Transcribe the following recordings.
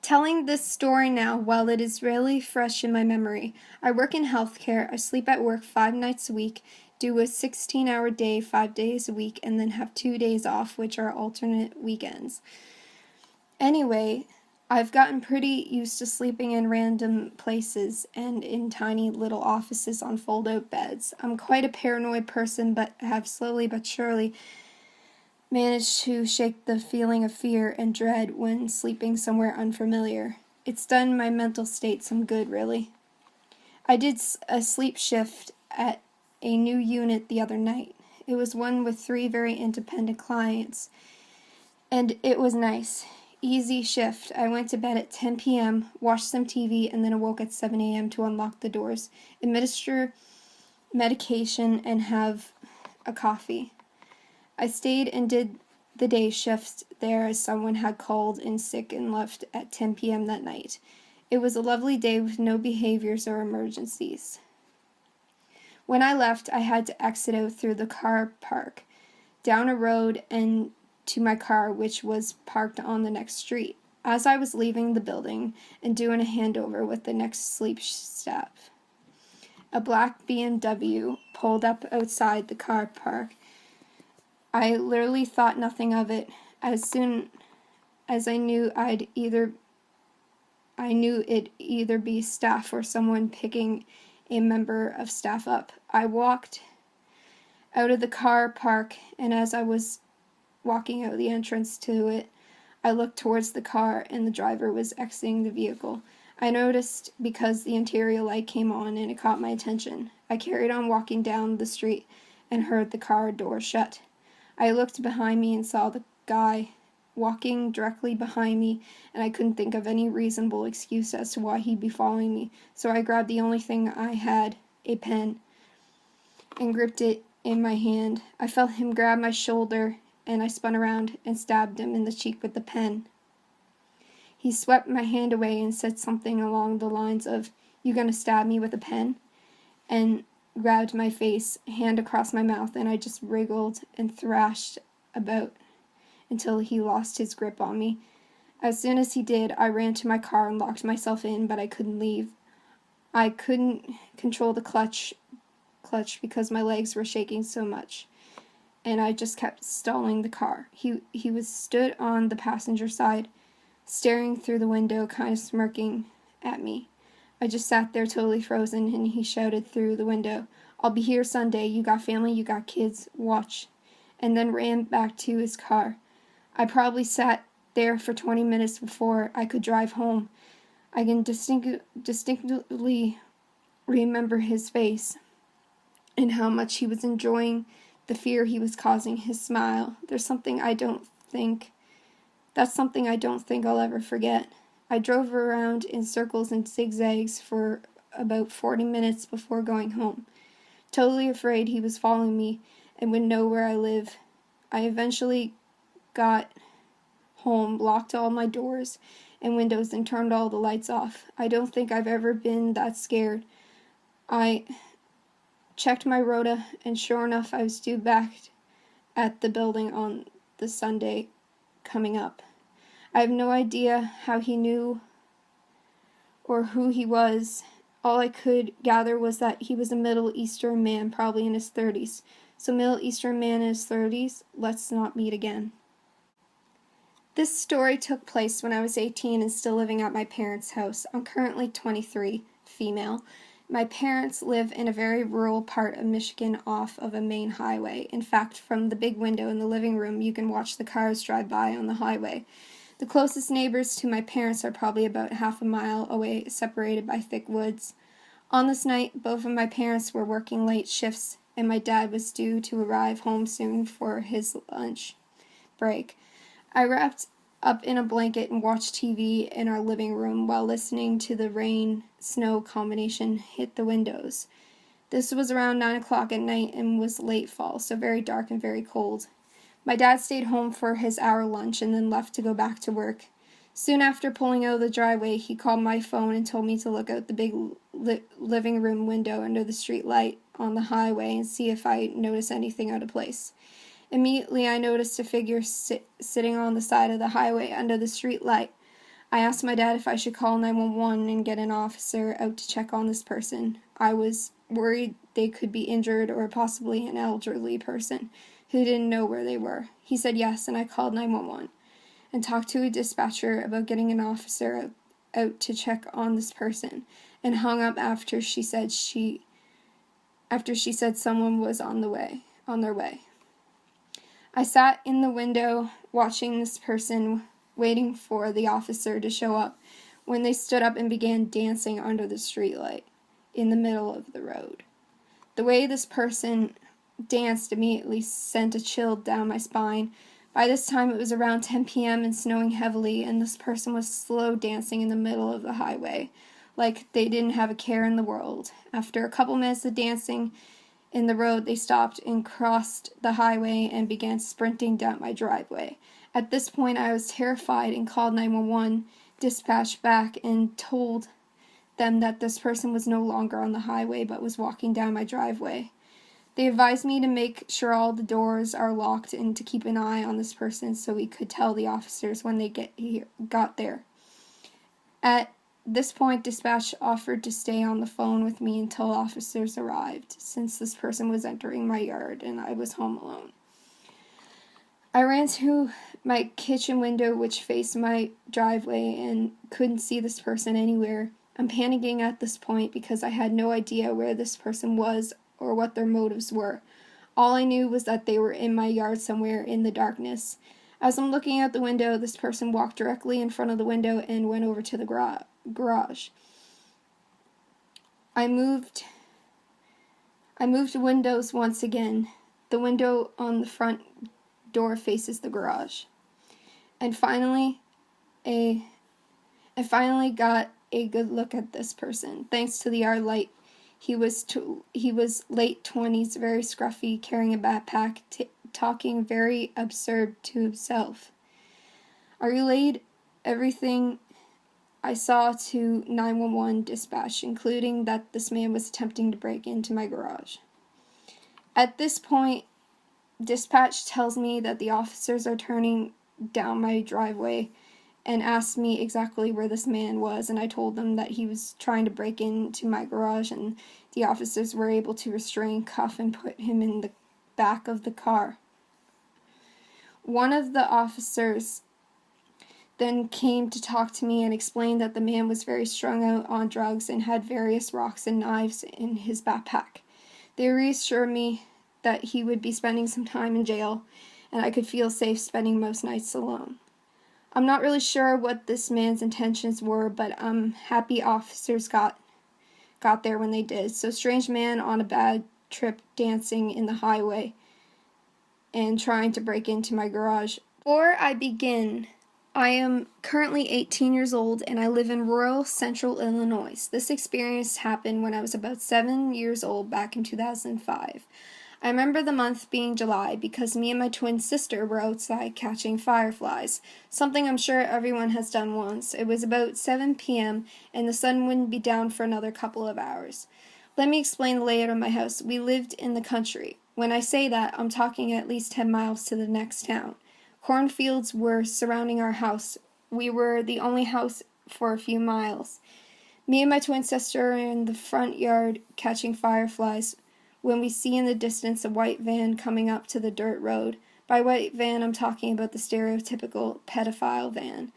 Telling this story now, while it is really fresh in my memory, I work in healthcare, I sleep at work 5 nights a week, do a 16-hour day 5 days a week, and then have 2 days off, which are alternate weekends. Anyway, I've gotten pretty used to sleeping in random places and in tiny little offices on fold-out beds. I'm quite a paranoid person, but have slowly but surely managed to shake the feeling of fear and dread when sleeping somewhere unfamiliar. It's done my mental state some good, really. I did a sleep shift at a new unit the other night. It was one with 3 very independent clients, and it was nice. Easy shift. I went to bed at 10 p.m., watched some TV, and then awoke at 7 a.m. to unlock the doors, administer medication, and have a coffee. I stayed and did the day shift there as someone had called in sick and left at 10 p.m. that night. It was a lovely day with no behaviors or emergencies. When I left, I had to exit out through the car park, down a road, and to my car, which was parked on the next street. As I was leaving the building and doing a handover with the next sleep staff, a black BMW pulled up outside the car park. I literally thought nothing of it. As soon as I knew it'd either be staff or someone picking a member of staff up. I walked out of the car park, and as I was walking out the entrance to it, I looked towards the car, and the driver was exiting the vehicle. I noticed because the interior light came on, and it caught my attention. I carried on walking down the street and heard the car door shut. I looked behind me and saw the guy walking directly behind me, and I couldn't think of any reasonable excuse as to why he'd be following me, so I grabbed the only thing I had, a pen, and gripped it in my hand. I felt him grab my shoulder, and I spun around and stabbed him in the cheek with the pen. He swept my hand away and said something along the lines of, "You gonna stab me with a pen?" and grabbed my face, hand across my mouth, and I just wriggled and thrashed about until he lost his grip on me. As soon as he did, I ran to my car and locked myself in, but I couldn't leave. I couldn't control the clutch because my legs were shaking so much, and I just kept stalling the car. He was stood on the passenger side, staring through the window, kind of smirking at me. I just sat there totally frozen, and he shouted through the window, "I'll be here Sunday. You got family, you got kids. Watch." And then ran back to his car. I probably sat there for 20 minutes before I could drive home. I can distinctly remember his face and how much he was enjoying the fear he was causing, his smile. That's something I don't think I'll ever forget. I drove around in circles and zigzags for about 40 minutes before going home, totally afraid he was following me and would know where I live. I eventually got home, locked all my doors and windows, and turned all the lights off. I don't think I've ever been that scared. I checked my rota, and sure enough, I was due back at the building on the Sunday coming up. I have no idea how he knew or who he was. All I could gather was that he was a Middle Eastern man, probably in his 30s. So Middle Eastern man in his 30s, let's not meet again. This story took place when I was 18 and still living at my parents' house. I'm currently 23, female. My parents live in a very rural part of Michigan off of a main highway. In fact, from the big window in the living room, you can watch the cars drive by on the highway. The closest neighbors to my parents are probably about half a mile away, separated by thick woods. On this night, both of my parents were working late shifts, and my dad was due to arrive home soon for his lunch break. I wrapped up in a blanket and watched TV in our living room while listening to the rain-snow combination hit the windows. This was around 9 o'clock at night and was late fall, so very dark and very cold. My dad stayed home for his hour lunch and then left to go back to work. Soon after pulling out of the driveway, he called my phone and told me to look out the big living room window under the street light on the highway and see if I noticed anything out of place. Immediately, I noticed a figure sitting on the side of the highway under the street light. I asked my dad if I should call 911 and get an officer out to check on this person. I was worried they could be injured or possibly an elderly person who didn't know where they were. He said yes, and I called 911 and talked to a dispatcher about getting an officer out to check on this person, and hung up after she said someone was on their way. I sat in the window watching this person, waiting for the officer to show up, when they stood up and began dancing under the streetlight in the middle of the road. The way this person danced immediately sent a chill down my spine. By this time it was around 10 p.m. and snowing heavily, and this person was slow dancing in the middle of the highway, like they didn't have a care in the world. After a couple minutes of dancing in the road, they stopped and crossed the highway and began sprinting down my driveway. At this point, I was terrified and called 911, dispatched back, and told them that this person was no longer on the highway but was walking down my driveway. They advised me to make sure all the doors are locked and to keep an eye on this person so we could tell the officers when they got there. At this point, dispatch offered to stay on the phone with me until officers arrived, since this person was entering my yard and I was home alone. I ran to my kitchen window, which faced my driveway, and couldn't see this person anywhere. I'm panicking at this point because I had no idea where this person was or what their motives were. All I knew was that they were in my yard somewhere in the darkness. As I'm looking out the window, this person walked directly in front of the window and went over to the garage. I moved windows once again. The window on the front door faces the garage. And finally got a good look at this person. Thanks to the yard light, he was late 20s, very scruffy, carrying a backpack, talking very absurd to himself. I relayed everything I saw to 911 dispatch, including that this man was attempting to break into my garage. At this point, dispatch tells me that the officers are turning down my driveway and asked me exactly where this man was, and I told them that he was trying to break into my garage, and the officers were able to restrain, cuff, and put him in the back of the car. One of the officers then came to talk to me and explained that the man was very strung out on drugs and had various rocks and knives in his backpack. They reassured me that he would be spending some time in jail, and I could feel safe spending most nights alone. I'm not really sure what this man's intentions were, but I'm happy officers got there when they did. So, strange man on a bad trip dancing in the highway and trying to break into my garage. Before I begin, I am currently 18 years old and I live in rural central Illinois. This experience happened when I was about 7 years old back in 2005. I remember the month being July because me and my twin sister were outside catching fireflies, something I'm sure everyone has done once. It was about 7 p.m. and the sun wouldn't be down for another couple of hours. Let me explain the layout of my house. We lived in the country. When I say that, I'm talking at least 10 miles to the next town. Cornfields were surrounding our house. We were the only house for a few miles. Me and my twin sister are in the front yard catching fireflies when we see in the distance a white van coming up to the dirt road. By white van, I'm talking about the stereotypical pedophile van.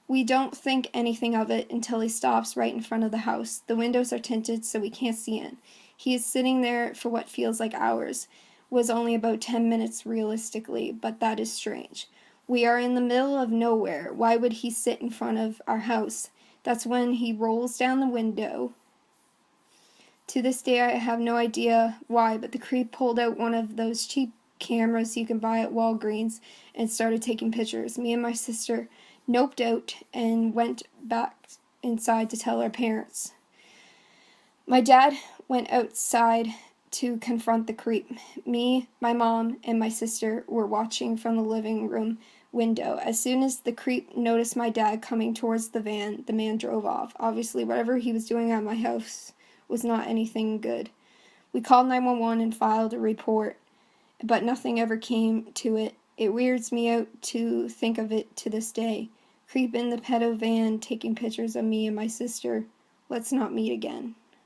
We don't think anything of it until he stops right in front of the house. The windows are tinted so we can't see in. He is sitting there for what feels like hours. Was only about 10 minutes realistically, but that is strange. We are in the middle of nowhere. Why would he sit in front of our house? That's when he rolls down the window. To this day, I have no idea why, but the creep pulled out one of those cheap cameras you can buy at Walgreens and started taking pictures. Me and my sister noped out and went back inside to tell our parents. My dad went outside to confront the creep. Me, my mom, and my sister were watching from the living room window. As soon as the creep noticed my dad coming towards the van, the man drove off. Obviously, whatever he was doing at my house was not anything good. We called 911 and filed a report, but nothing ever came to it. It weirds me out to think of it to this day. Creep in the pedo van, taking pictures of me and my sister. Let's not meet again.